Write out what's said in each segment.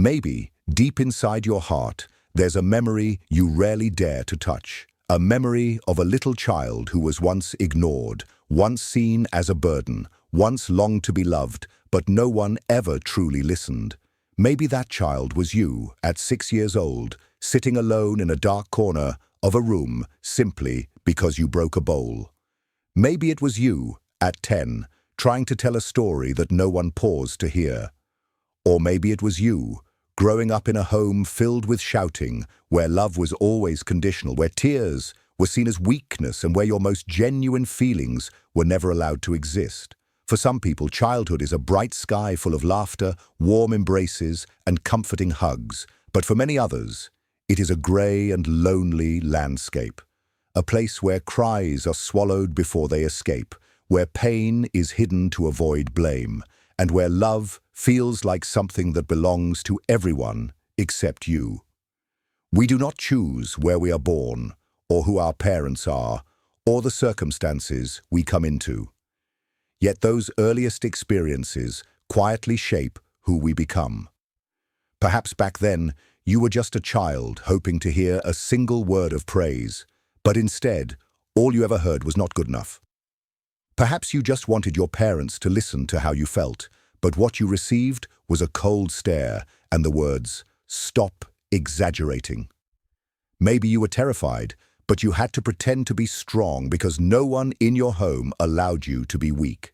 Maybe, deep inside your heart, there's a memory you rarely dare to touch. A memory of a little child who was once ignored, once seen as a burden, once longed to be loved, but no one ever truly listened. Maybe that child was you, at 6 years old, sitting alone in a dark corner of a room simply because you broke a bowl. Maybe it was you, at 10, trying to tell a story that no one paused to hear. Or maybe it was you, growing up in a home filled with shouting, where love was always conditional, where tears were seen as weakness, and where your most genuine feelings were never allowed to exist. For some people, childhood is a bright sky full of laughter, warm embraces, and comforting hugs. But for many others, it is a grey and lonely landscape. A place where cries are swallowed before they escape, where pain is hidden to avoid blame, and where love feels like something that belongs to everyone except you. We do not choose where we are born, or who our parents are, or the circumstances we come into. Yet those earliest experiences quietly shape who we become. Perhaps back then, you were just a child hoping to hear a single word of praise, but instead, all you ever heard was not good enough. Perhaps you just wanted your parents to listen to how you felt, but what you received was a cold stare and the words, "Stop exaggerating." Maybe you were terrified, but you had to pretend to be strong because no one in your home allowed you to be weak.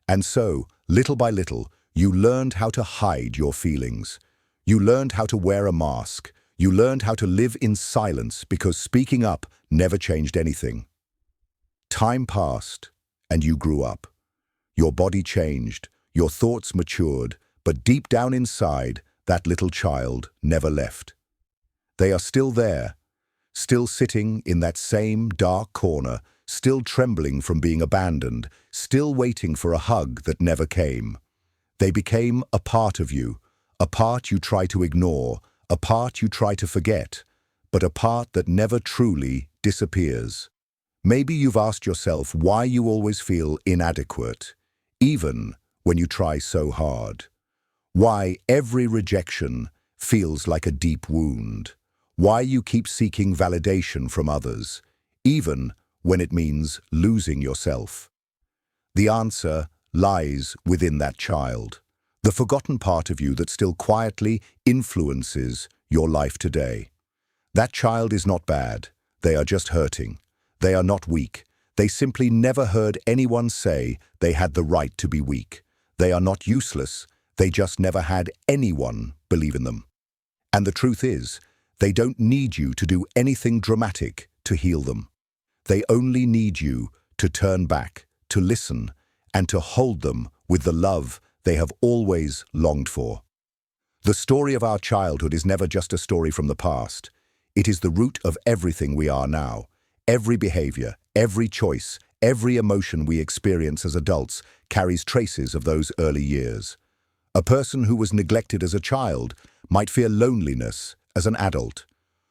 And so, little by little, you learned how to hide your feelings. You learned how to wear a mask. You learned how to live in silence because speaking up never changed anything. Time passed, and you grew up. Your body changed, your thoughts matured, but deep down inside, that little child never left. They are still there, still sitting in that same dark corner, still trembling from being abandoned, still waiting for a hug that never came. They became a part of you, a part you try to ignore, a part you try to forget, but a part that never truly disappears. Maybe you've asked yourself why you always feel inadequate, even when you try so hard. Why every rejection feels like a deep wound. Why you keep seeking validation from others, even when it means losing yourself. The answer lies within that child, the forgotten part of you that still quietly influences your life today. That child is not bad. They are just hurting. They are not weak. They simply never heard anyone say they had the right to be weak. They are not useless. They just never had anyone believe in them. And the truth is, they don't need you to do anything dramatic to heal them. They only need you to turn back, to listen, and to hold them with the love they have always longed for. The story of our childhood is never just a story from the past. It is the root of everything we are now. Every behavior, every choice, every emotion we experience as adults carries traces of those early years. A person who was neglected as a child might feel loneliness as an adult.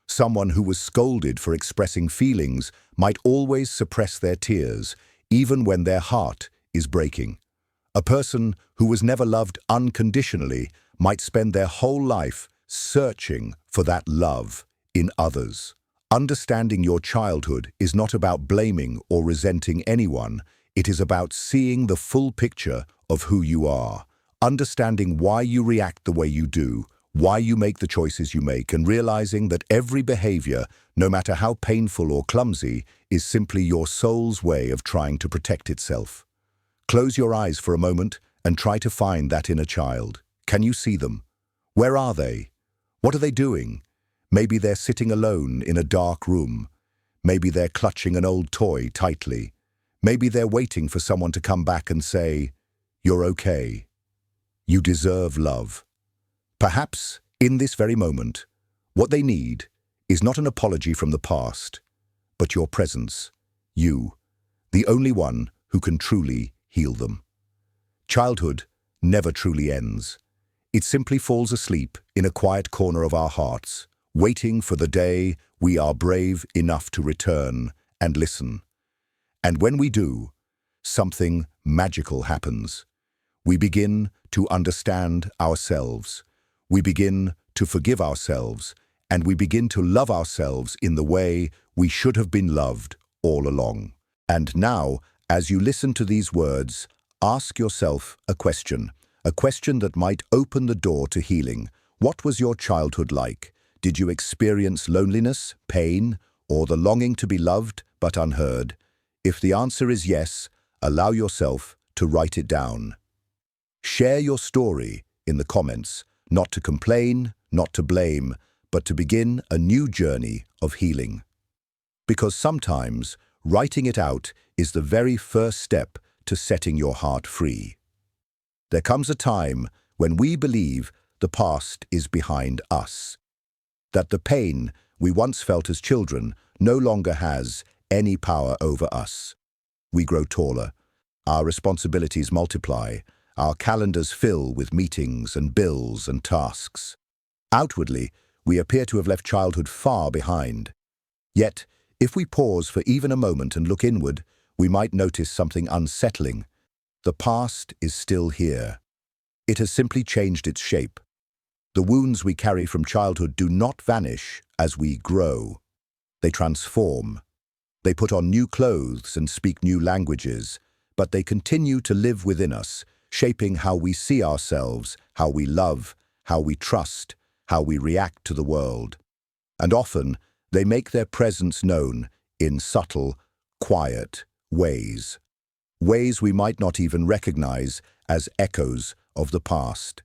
Someone who was scolded for expressing feelings might always suppress their tears, even when their heart is breaking. A person who was never loved unconditionally might spend their whole life searching for that love in others. Understanding your childhood is not about blaming or resenting anyone. It is about seeing the full picture of who you are, understanding why you react the way you do, why you make the choices you make, and realizing that every behavior, no matter how painful or clumsy, is simply your soul's way of trying to protect itself. Close your eyes for a moment and try to find that inner child. Can you see them? Where are they? What are they doing? Maybe they're sitting alone in a dark room. Maybe they're clutching an old toy tightly. Maybe they're waiting for someone to come back and say, "You're okay. You deserve love." Perhaps, in this very moment, what they need is not an apology from the past, but your presence, you, the only one who can truly heal them. Childhood never truly ends. It simply falls asleep in a quiet corner of our hearts, waiting for the day we are brave enough to return and listen. And when we do, something magical happens. We begin to understand ourselves. We begin to forgive ourselves, and we begin to love ourselves in the way we should have been loved all along. And now, as you listen to these words, ask yourself a question that might open the door to healing. What was your childhood like? Did you experience loneliness, pain, or the longing to be loved but unheard? If the answer is yes, allow yourself to write it down. Share your story in the comments, not to complain, not to blame, but to begin a new journey of healing. Because sometimes writing it out is the very first step to setting your heart free. There comes a time when we believe the past is behind us, that the pain we once felt as children no longer has any power over us. We grow taller, our responsibilities multiply, our calendars fill with meetings and bills and tasks. Outwardly, we appear to have left childhood far behind. Yet, if we pause for even a moment and look inward, we might notice something unsettling. The past is still here. It has simply changed its shape. The wounds we carry from childhood do not vanish as we grow. They transform. They put on new clothes and speak new languages, but they continue to live within us, shaping how we see ourselves, how we love, how we trust, how we react to the world. And often, they make their presence known in subtle, quiet ways. Ways we might not even recognize as echoes of the past.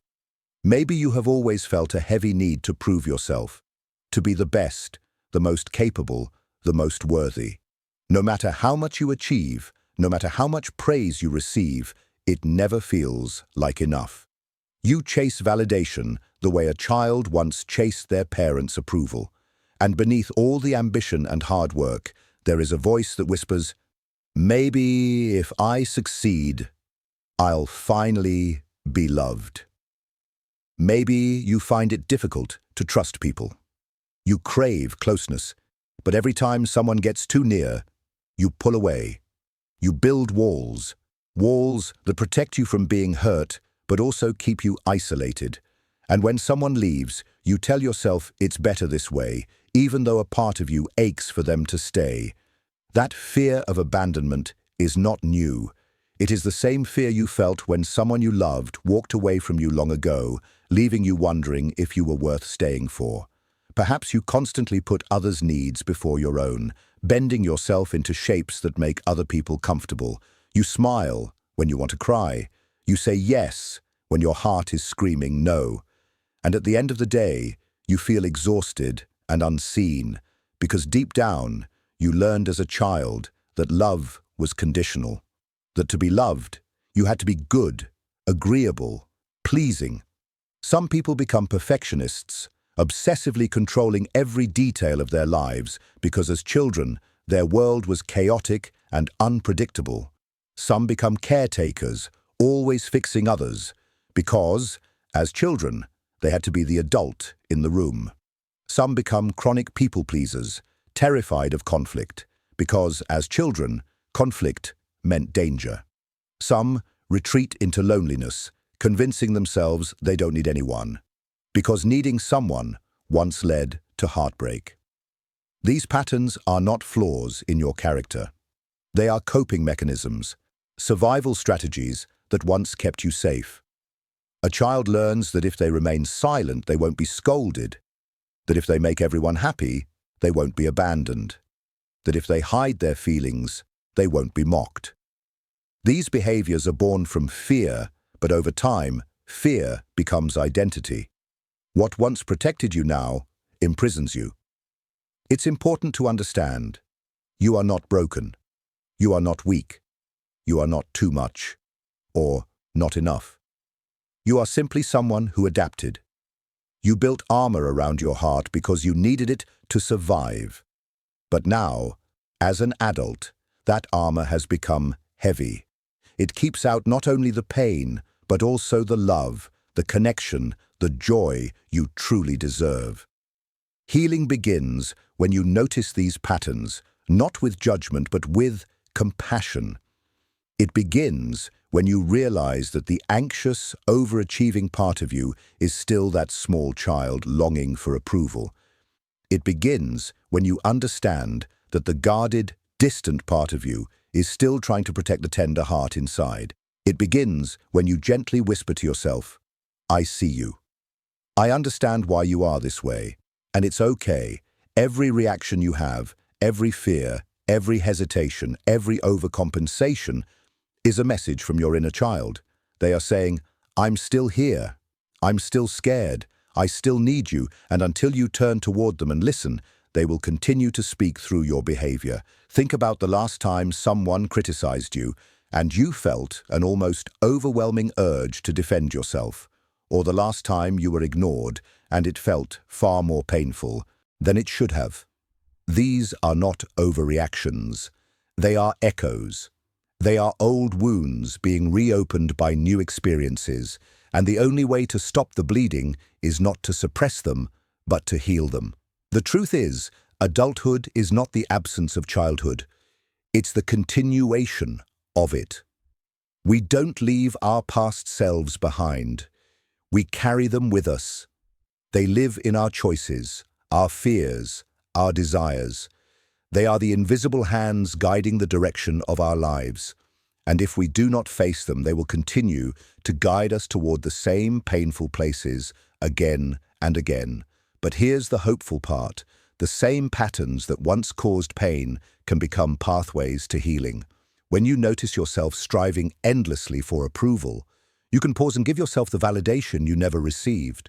Maybe you have always felt a heavy need to prove yourself, to be the best, the most capable, the most worthy. No matter how much you achieve, no matter how much praise you receive, it never feels like enough. You chase validation the way a child once chased their parents' approval. And beneath all the ambition and hard work, there is a voice that whispers, "Maybe if I succeed, I'll finally be loved." Maybe you find it difficult to trust people. You crave closeness, but every time someone gets too near, you pull away. You build walls that protect you from being hurt, but also keep you isolated. And when someone leaves, you tell yourself it's better this way, even though a part of you aches for them to stay. That fear of abandonment is not new. It is the same fear you felt when someone you loved walked away from you long ago, leaving you wondering if you were worth staying for. Perhaps you constantly put others' needs before your own, bending yourself into shapes that make other people comfortable. You smile when you want to cry. You say yes when your heart is screaming no. And at the end of the day, you feel exhausted and unseen, because deep down, you learned as a child that love was conditional, that to be loved, you had to be good, agreeable, pleasing. Some people become perfectionists, obsessively controlling every detail of their lives because as children, their world was chaotic and unpredictable. Some become caretakers, always fixing others, because, as children, they had to be the adult in the room. Some become chronic people-pleasers, terrified of conflict, because, as children, conflict meant danger. Some retreat into loneliness, convincing themselves they don't need anyone, because needing someone once led to heartbreak. These patterns are not flaws in your character. They are coping mechanisms, survival strategies that once kept you safe. A child learns that if they remain silent, they won't be scolded, that if they make everyone happy, they won't be abandoned, that if they hide their feelings, they won't be mocked. These behaviors are born from fear, but over time, fear becomes identity. What once protected you now imprisons you. It's important to understand, you are not broken, you are not weak, you are not too much, or not enough. You are simply someone who adapted. You built armor around your heart because you needed it to survive. But now, as an adult, that armor has become heavy. It keeps out not only the pain, but also the love, the connection, the joy you truly deserve. Healing begins when you notice these patterns, not with judgment, but with compassion. It begins when you realize that the anxious, overachieving part of you is still that small child longing for approval. It begins when you understand that the guarded, distant part of you is still trying to protect the tender heart inside. It begins when you gently whisper to yourself, "I see you. I understand why you are this way, and it's okay. Every reaction you have, every fear, every hesitation, every overcompensation is a message from your inner child. They are saying, I'm still here. I'm still scared. I still need you, and until you turn toward them and listen, they will continue to speak through your behavior. Think about the last time someone criticized you, and you felt an almost overwhelming urge to defend yourself, or the last time you were ignored, and it felt far more painful than it should have. These are not overreactions. They are echoes. They are old wounds being reopened by new experiences, and the only way to stop the bleeding is not to suppress them, but to heal them. The truth is, adulthood is not the absence of childhood. It's the continuation of it. We don't leave our past selves behind. We carry them with us. They live in our choices, our fears, our desires. They are the invisible hands guiding the direction of our lives. And if we do not face them, they will continue to guide us toward the same painful places again and again. But here's the hopeful part. The same patterns that once caused pain can become pathways to healing. When you notice yourself striving endlessly for approval, you can pause and give yourself the validation you never received.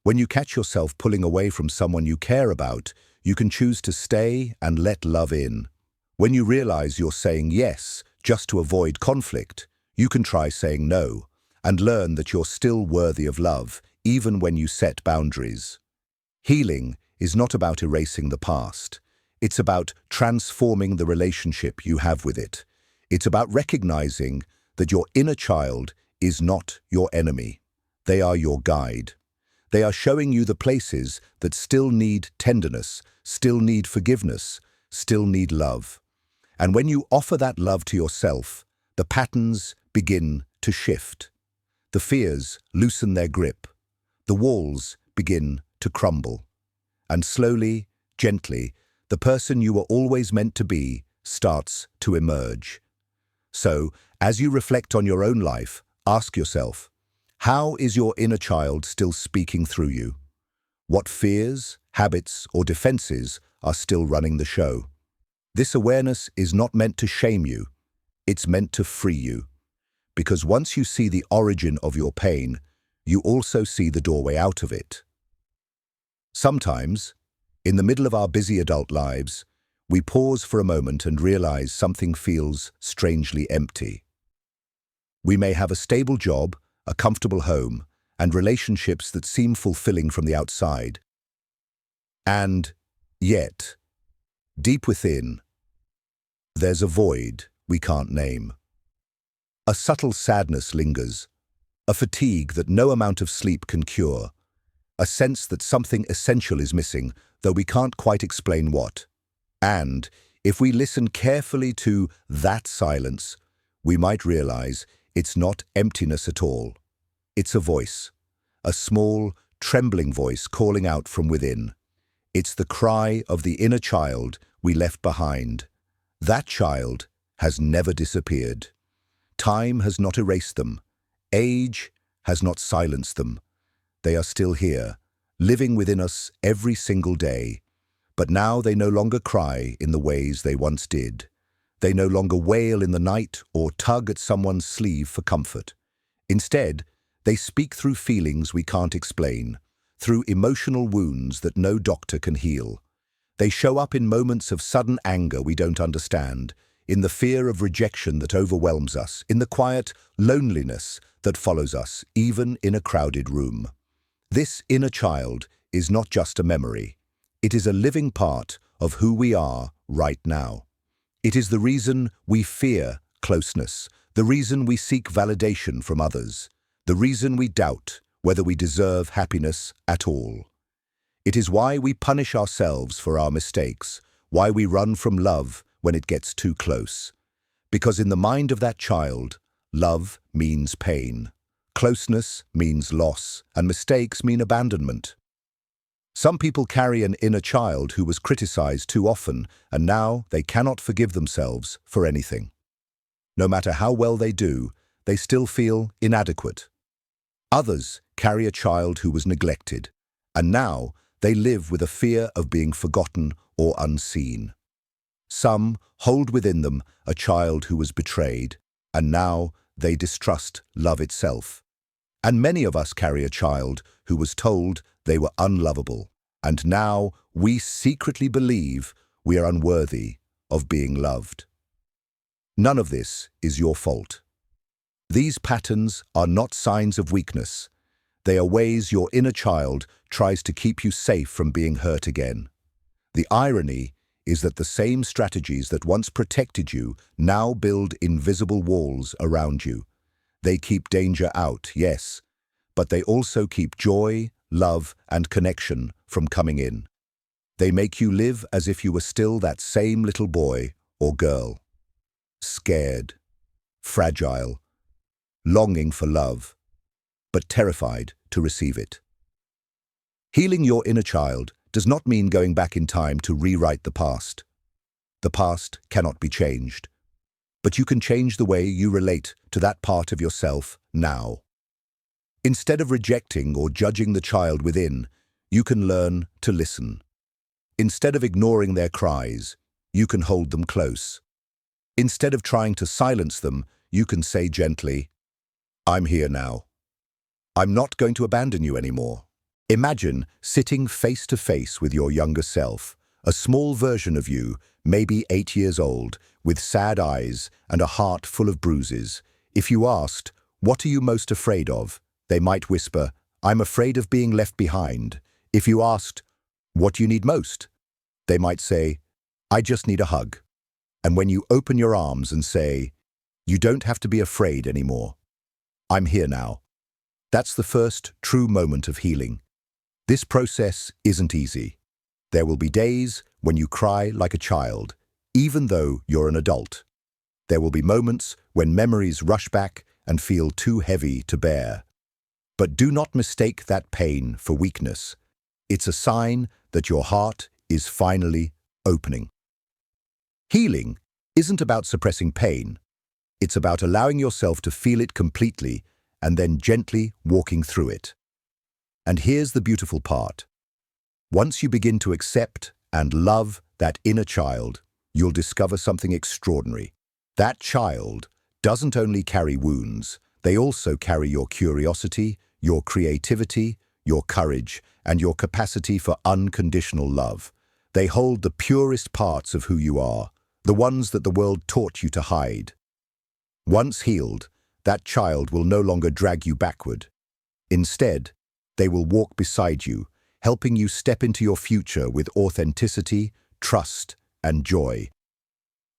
When you catch yourself pulling away from someone you care about, you can choose to stay and let love in. When you realize you're saying yes just to avoid conflict, you can try saying no and learn that you're still worthy of love, even when you set boundaries. Healing is not about erasing the past. It's about transforming the relationship you have with it. It's about recognizing that your inner child is not your enemy. They are your guide. They are showing you the places that still need tenderness, still need forgiveness, still need love. And when you offer that love to yourself, the patterns begin to shift. The fears loosen their grip. The walls begin to crumble. And slowly, gently, the person you were always meant to be starts to emerge. So, as you reflect on your own life, ask yourself, how is your inner child still speaking through you? What fears, habits, or defenses are still running the show? This awareness is not meant to shame you. It's meant to free you. Because once you see the origin of your pain, you also see the doorway out of it. Sometimes, in the middle of our busy adult lives, we pause for a moment and realize something feels strangely empty. We may have a stable job, a comfortable home, and relationships that seem fulfilling from the outside. And yet, deep within, there's a void we can't name. A subtle sadness lingers, a fatigue that no amount of sleep can cure, a sense that something essential is missing, though we can't quite explain what. And if we listen carefully to that silence, we might realize it's not emptiness at all. It's a voice, a small, trembling voice calling out from within. It's the cry of the inner child we left behind. That child has never disappeared. Time has not erased them. Age has not silenced them. They are still here, living within us every single day. But now they no longer cry in the ways they once did. They no longer wail in the night or tug at someone's sleeve for comfort. Instead, they speak through feelings we can't explain, through emotional wounds that no doctor can heal. They show up in moments of sudden anger we don't understand, in the fear of rejection that overwhelms us, in the quiet loneliness that follows us, even in a crowded room. This inner child is not just a memory. It is a living part of who we are right now. It is the reason we fear closeness, the reason we seek validation from others, the reason we doubt whether we deserve happiness at all. It is why we punish ourselves for our mistakes, why we run from love when it gets too close. Because in the mind of that child, love means pain. Closeness means loss, and mistakes mean abandonment. Some people carry an inner child who was criticized too often, and now they cannot forgive themselves for anything. No matter how well they do, they still feel inadequate. Others carry a child who was neglected, and now they live with a fear of being forgotten or unseen. Some hold within them a child who was betrayed, and now they distrust love itself. And many of us carry a child who was told they were unlovable, and now we secretly believe we are unworthy of being loved. None of this is your fault. These patterns are not signs of weakness. They are ways your inner child tries to keep you safe from being hurt again. The irony is that the same strategies that once protected you now build invisible walls around you. They keep danger out, yes, but they also keep joy, love, and connection from coming in. They make you live as if you were still that same little boy or girl, scared, fragile, longing for love, but terrified to receive it. Healing your inner child does not mean going back in time to rewrite the past. The past cannot be changed, but you can change the way you relate to that part of yourself now. Instead of rejecting or judging the child within, you can learn to listen. Instead of ignoring their cries, you can hold them close. Instead of trying to silence them, you can say gently, "I'm here now. I'm not going to abandon you anymore." Imagine sitting face to face with your younger self, a small version of you, maybe 8 years old, with sad eyes and a heart full of bruises. If you asked, "What are you most afraid of?" they might whisper, "I'm afraid of being left behind." If you asked, "What do you need most?" they might say, "I just need a hug." And when you open your arms and say, "You don't have to be afraid anymore. I'm here now," that's the first true moment of healing. This process isn't easy. There will be days when you cry like a child, even though you're an adult. There will be moments when memories rush back and feel too heavy to bear. But do not mistake that pain for weakness. It's a sign that your heart is finally opening. Healing isn't about suppressing pain. It's about allowing yourself to feel it completely and then gently walking through it. And here's the beautiful part. Once you begin to accept and love that inner child, you'll discover something extraordinary. That child doesn't only carry wounds, they also carry your curiosity, your creativity, your courage, and your capacity for unconditional love. They hold the purest parts of who you are, the ones that the world taught you to hide. Once healed, that child will no longer drag you backward. Instead, they will walk beside you, helping you step into your future with authenticity, trust, and joy.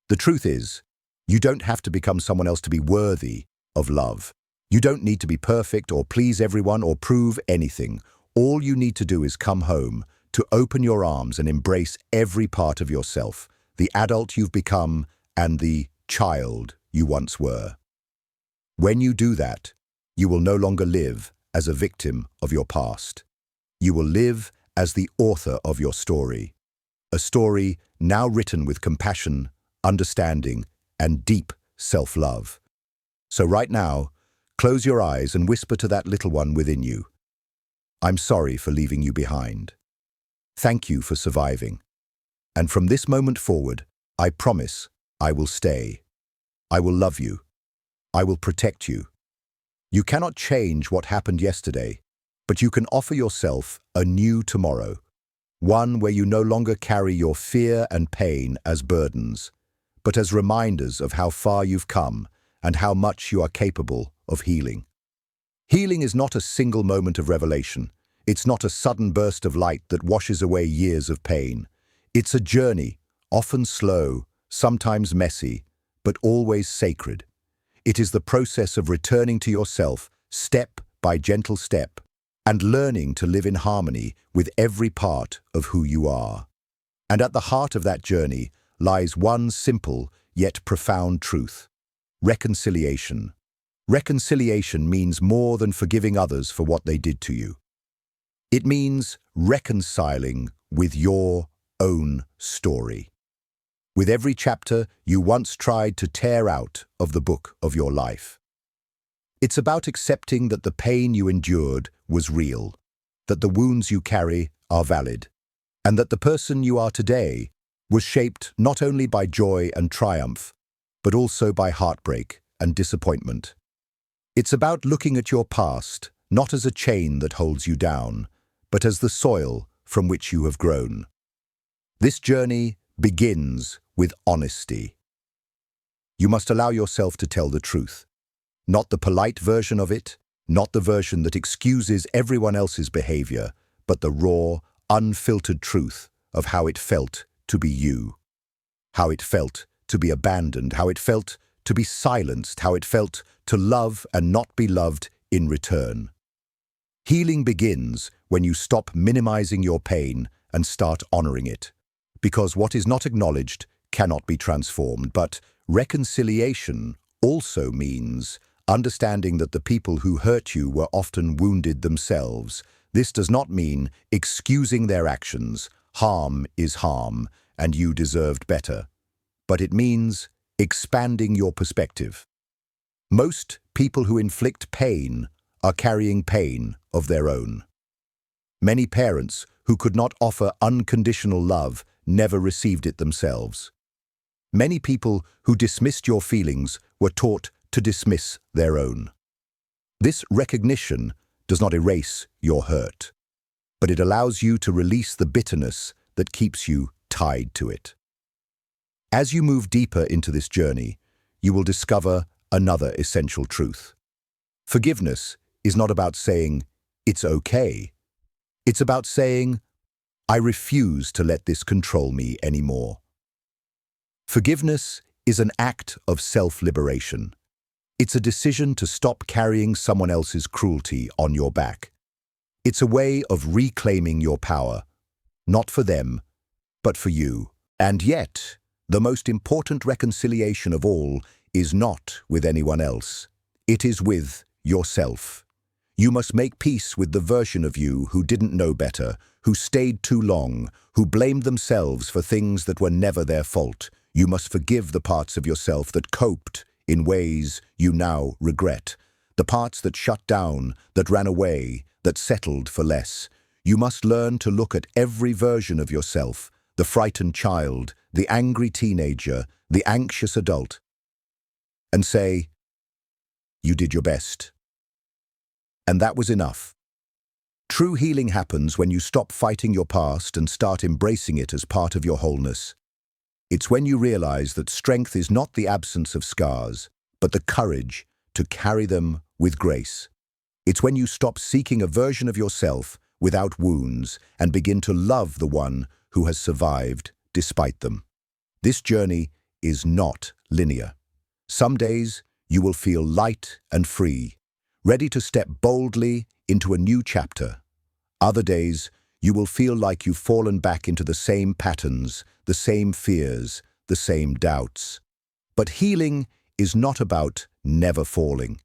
The truth is, you don't have to become someone else to be worthy of love. You don't need to be perfect or please everyone or prove anything. All you need to do is come home, to open your arms and embrace every part of yourself, the adult you've become and the child you once were. When you do that, you will no longer live as a victim of your past. You will live as the author of your story, a story now written with compassion, understanding, and deep self-love. So right now, close your eyes and whisper to that little one within you, "I'm sorry for leaving you behind. Thank you for surviving. And from this moment forward, I promise I will stay. I will love you. I will protect you." You cannot change what happened yesterday, but you can offer yourself a new tomorrow, one where you no longer carry your fear and pain as burdens, but as reminders of how far you've come and how much you are capable of healing. Healing is not a single moment of revelation. It's not a sudden burst of light that washes away years of pain. It's a journey, often slow, sometimes messy, but always sacred. It is the process of returning to yourself, step by gentle step, and learning to live in harmony with every part of who you are. And at the heart of that journey lies one simple yet profound truth: reconciliation. Reconciliation means more than forgiving others for what they did to you. It means reconciling with your own story, with every chapter you once tried to tear out of the book of your life. It's about accepting that the pain you endured was real, that the wounds you carry are valid, and that the person you are today was shaped not only by joy and triumph, but also by heartbreak and disappointment. It's about looking at your past not as a chain that holds you down, but as the soil from which you have grown. This journey begins with honesty. You must allow yourself to tell the truth, not the polite version of it, not the version that excuses everyone else's behavior, but the raw, unfiltered truth of how it felt to be you, how it felt to be abandoned, how it felt to be silenced, how it felt to love and not be loved in return. Healing begins when you stop minimizing your pain and start honoring it, because what is not acknowledged cannot be transformed. But reconciliation also means understanding that the people who hurt you were often wounded themselves. This does not mean excusing their actions. Harm is harm, and you deserved better. But it means expanding your perspective. Most people who inflict pain are carrying pain of their own. Many parents who could not offer unconditional love never received it themselves. Many people who dismissed your feelings were taught to dismiss their own. This recognition does not erase your hurt, but it allows you to release the bitterness that keeps you tied to it. As you move deeper into this journey, you will discover another essential truth. Forgiveness is not about saying, "It's okay." It's about saying, "I refuse to let this control me anymore." Forgiveness is an act of self-liberation. It's a decision to stop carrying someone else's cruelty on your back. It's a way of reclaiming your power, not for them, but for you. And yet, the most important reconciliation of all is not with anyone else. It is with yourself. You must make peace with the version of you who didn't know better, who stayed too long, who blamed themselves for things that were never their fault. You must forgive the parts of yourself that coped in ways you now regret, the parts that shut down, that ran away, that settled for less. You must learn to look at every version of yourself, the frightened child, the angry teenager, the anxious adult, and say, "You did your best." And that was enough. True healing happens when you stop fighting your past and start embracing it as part of your wholeness. It's when you realize that strength is not the absence of scars, but the courage to carry them with grace. It's when you stop seeking a version of yourself without wounds and begin to love the one who has survived despite them. This journey is not linear. Some days you will feel light and free, ready to step boldly into a new chapter. Other days, you will feel like you've fallen back into the same patterns, the same fears, the same doubts. But healing is not about never falling.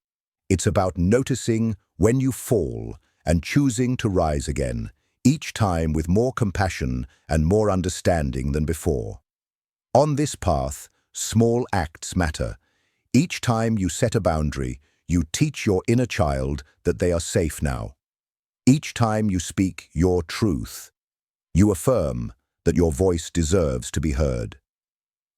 It's about noticing when you fall and choosing to rise again, each time with more compassion and more understanding than before. On this path, small acts matter. Each time you set a boundary, you teach your inner child that they are safe now. Each time you speak your truth, you affirm that your voice deserves to be heard.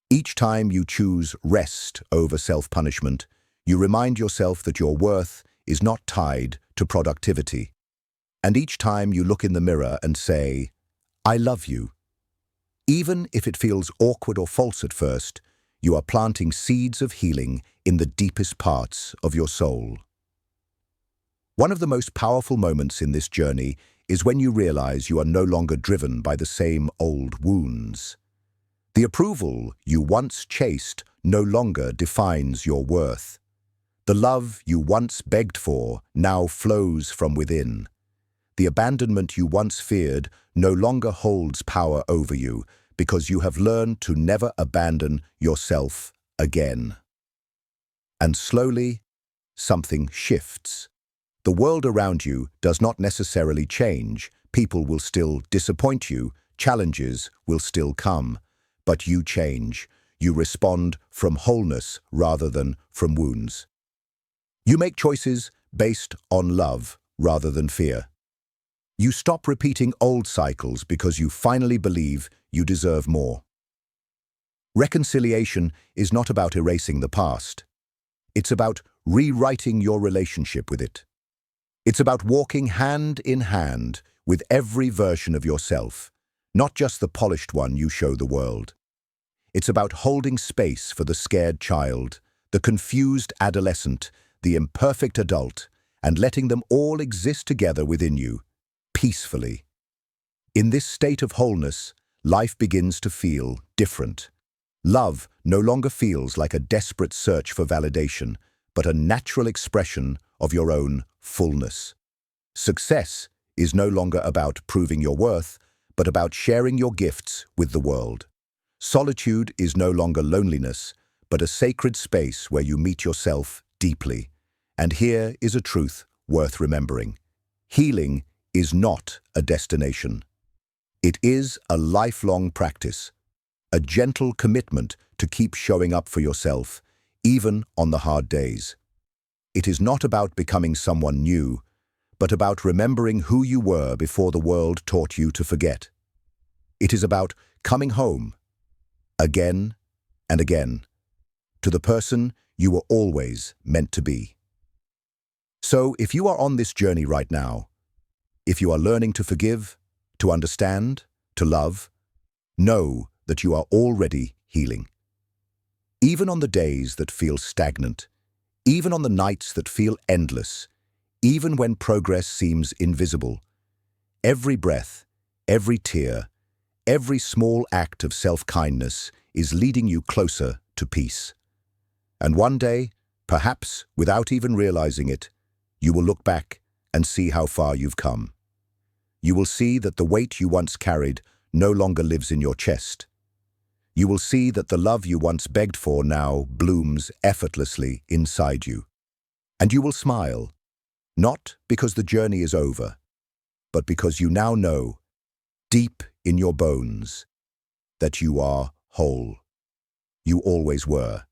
Each time you choose rest over self-punishment, you remind yourself that your worth is not tied to productivity. And each time you look in the mirror and say, "I love you." Even if it feels awkward or false at first, you are planting seeds of healing in the deepest parts of your soul. One of the most powerful moments in this journey is when you realize you are no longer driven by the same old wounds. The approval you once chased no longer defines your worth. The love you once begged for now flows from within. The abandonment you once feared no longer holds power over you because you have learned to never abandon yourself again. And slowly, something shifts. The world around you does not necessarily change. People will still disappoint you, challenges will still come. But you change. You respond from wholeness rather than from wounds. You make choices based on love rather than fear. You stop repeating old cycles because you finally believe you deserve more. Reconciliation is not about erasing the past. It's about rewriting your relationship with it. It's about walking hand in hand with every version of yourself, not just the polished one you show the world. It's about holding space for the scared child, the confused adolescent, the imperfect adult, and letting them all exist together within you, peacefully. In this state of wholeness, life begins to feel different. Love no longer feels like a desperate search for validation, but a natural expression of your own fullness. Success is no longer about proving your worth, but about sharing your gifts with the world. Solitude is no longer loneliness, but a sacred space where you meet yourself deeply. And here is a truth worth remembering. Healing is not a destination. It is a lifelong practice, a gentle commitment to keep showing up for yourself, even on the hard days. It is not about becoming someone new, but about remembering who you were before the world taught you to forget. It is about coming home, again and again, to the person you were always meant to be. So, if you are on this journey right now, if you are learning to forgive, to understand, to love, know that you are already healing. Even on the days that feel stagnant, even on the nights that feel endless, even when progress seems invisible, every breath, every tear, every small act of self-kindness is leading you closer to peace. And one day, perhaps without even realizing it, you will look back and see how far you've come. You will see that the weight you once carried no longer lives in your chest. You will see that the love you once begged for now blooms effortlessly inside you. And you will smile, not because the journey is over, but because you now know, deep in your bones, that you are whole. You always were,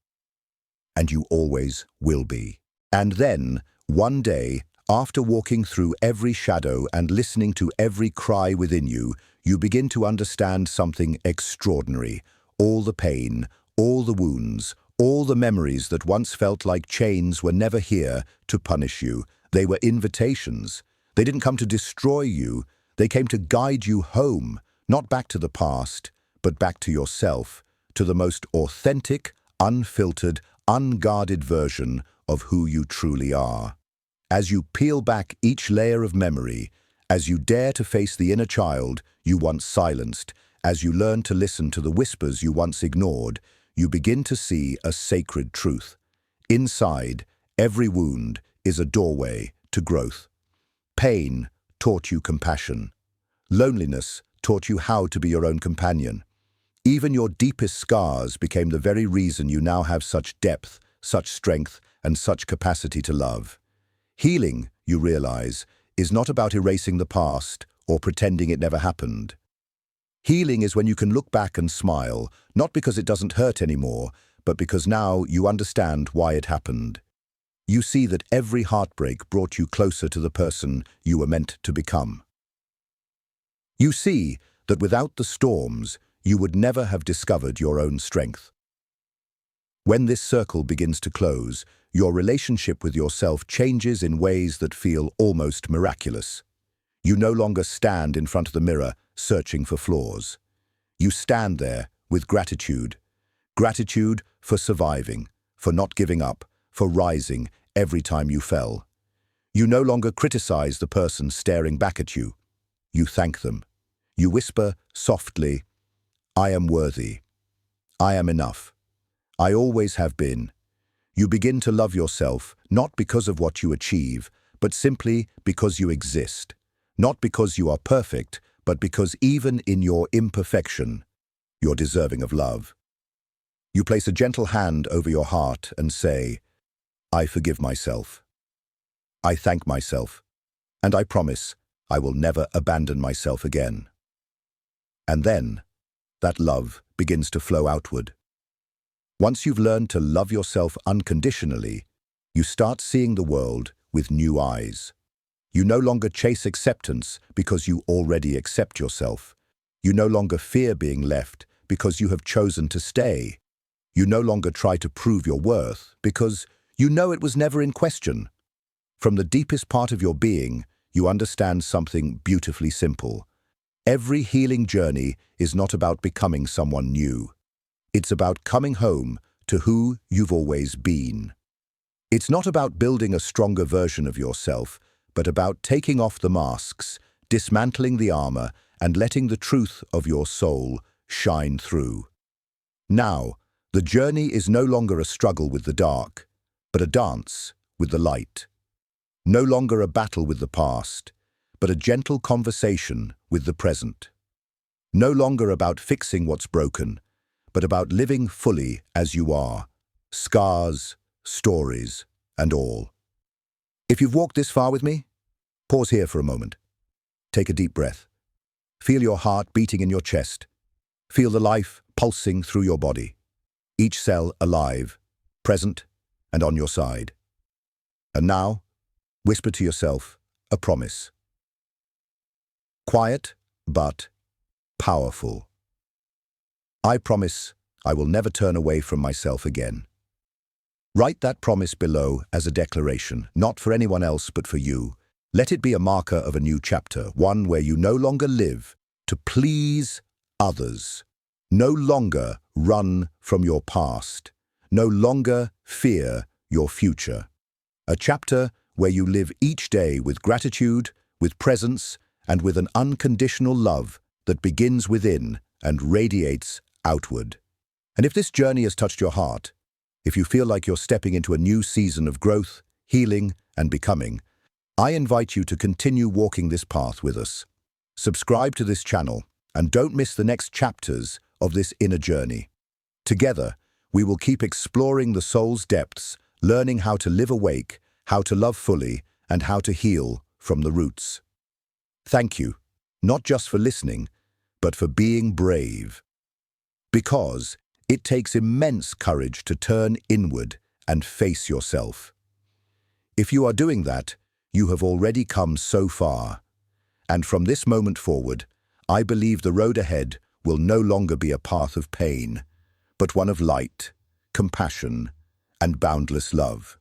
and you always will be. And then, one day, after walking through every shadow and listening to every cry within you, you begin to understand something extraordinary. All the pain, all the wounds, all the memories that once felt like chains were never here to punish you. They were invitations. They didn't come to destroy you. They came to guide you home, not back to the past, but back to yourself, to the most authentic, unfiltered, unguarded version of who you truly are. As you peel back each layer of memory, as you dare to face the inner child you once silenced, as you learn to listen to the whispers you once ignored, you begin to see a sacred truth. Inside, every wound is a doorway to growth. Pain taught you compassion. Loneliness taught you how to be your own companion. Even your deepest scars became the very reason you now have such depth, such strength, and such capacity to love. Healing, you realize, is not about erasing the past or pretending it never happened. Healing is when you can look back and smile, not because it doesn't hurt anymore, but because now you understand why it happened. You see that every heartbreak brought you closer to the person you were meant to become. You see that without the storms, you would never have discovered your own strength. When this circle begins to close, your relationship with yourself changes in ways that feel almost miraculous. You no longer stand in front of the mirror searching for flaws. You stand there with gratitude. Gratitude for surviving, for not giving up, for rising every time you fell. You no longer criticize the person staring back at you. You thank them. You whisper softly, "I am worthy. I am enough. I always have been." You begin to love yourself, not because of what you achieve, but simply because you exist. Not because you are perfect, but because even in your imperfection, you're deserving of love. You place a gentle hand over your heart and say, I forgive myself. I thank myself, and I promise I will never abandon myself again. And then, that love begins to flow outward. Once you've learned to love yourself unconditionally, you start seeing the world with new eyes. You no longer chase acceptance because you already accept yourself. You no longer fear being left because you have chosen to stay. You no longer try to prove your worth because you know it was never in question. From the deepest part of your being, you understand something beautifully simple. Every healing journey is not about becoming someone new. It's about coming home to who you've always been. It's not about building a stronger version of yourself, but about taking off the masks, dismantling the armor, and letting the truth of your soul shine through. Now, the journey is no longer a struggle with the dark, but a dance with the light. No longer a battle with the past, but a gentle conversation with the present. No longer about fixing what's broken, but about living fully as you are, scars, stories, and all. If you've walked this far with me, pause here for a moment. Take a deep breath. Feel your heart beating in your chest. Feel the life pulsing through your body. Each cell alive, present, and on your side. And now, whisper to yourself a promise. Quiet, but powerful. I promise I will never turn away from myself again. Write that promise below as a declaration, not for anyone else but for you. Let it be a marker of a new chapter, one where you no longer live to please others, no longer run from your past, no longer fear your future. A chapter where you live each day with gratitude, with presence, and with an unconditional love that begins within and radiates outward. And if this journey has touched your heart, if you feel like you're stepping into a new season of growth, healing, and becoming, I invite you to continue walking this path with us. Subscribe to this channel and don't miss the next chapters of this inner journey. Together, we will keep exploring the soul's depths, learning how to live awake, how to love fully, and how to heal from the roots. Thank you, not just for listening, but for being brave. Because it takes immense courage to turn inward and face yourself. If you are doing that, you have already come so far. And from this moment forward, I believe the road ahead will no longer be a path of pain, but one of light, compassion, and boundless love.